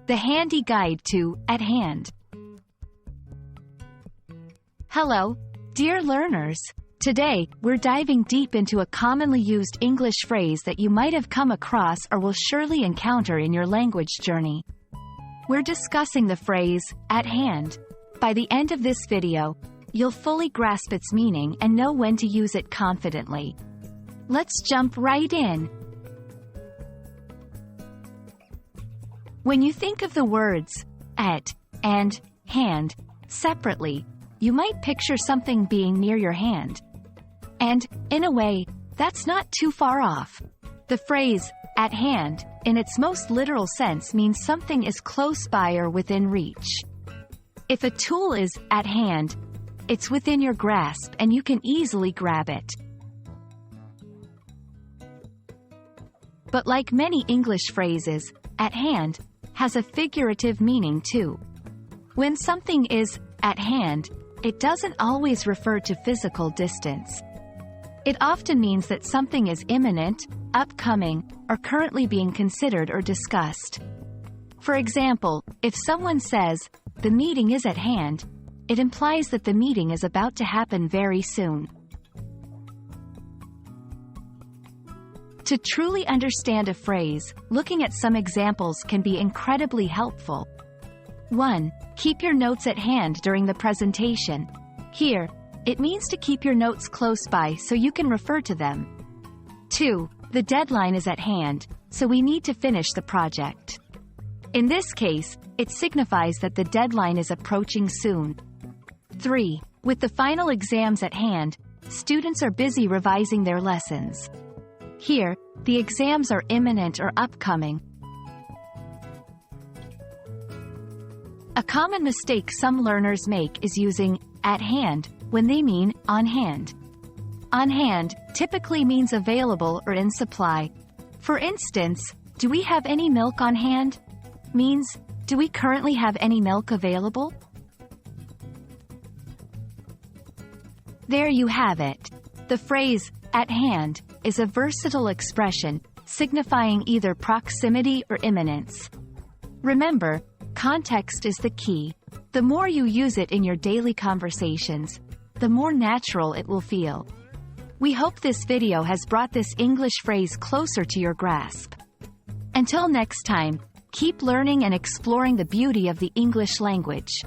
The handy guide to at hand. Hello, dear learners. Today, we're diving deep into a commonly used English phrase that you might have come across or will surely encounter in your language journey. We're discussing the phrase, at hand. By the end of this video, you'll fully grasp its meaning and know when to use it confidently. Let's jump right in. When you think of the words at and hand separately, you might picture something being near your hand. And, in a way, that's not too far off. The phrase, at hand, in its most literal sense means something is close by or within reach. If a tool is at hand, it's within your grasp and you can easily grab it. But like many English phrases, at hand has a figurative meaning too. When something is at hand, it doesn't always refer to physical distance. It often means that something is imminent, upcoming, or currently being considered or discussed. For example, if someone says, "The meeting is at hand," it implies that the meeting is about to happen very soon. To truly understand a phrase, looking at some examples can be incredibly helpful. 1. Keep your notes at hand during the presentation. Here, it means to keep your notes close by so you can refer to them. 2. The deadline is at hand, so we need to finish the project. In this case, it signifies that the deadline is approaching soon. 3. With the final exams at hand, students are busy revising their lessons. Here, the exams are imminent or upcoming. A common mistake some learners make is using at hand when they mean on hand. On hand typically means available or in supply. For instance, do we have any milk on hand? Means, do we currently have any milk available? There you have it. The phrase, at hand, is a versatile expression, signifying either proximity or imminence. Remember, context is the key. The more you use it in your daily conversations, the more natural it will feel. We hope this video has brought this English phrase closer to your grasp. Until next time, keep learning and exploring the beauty of the English language.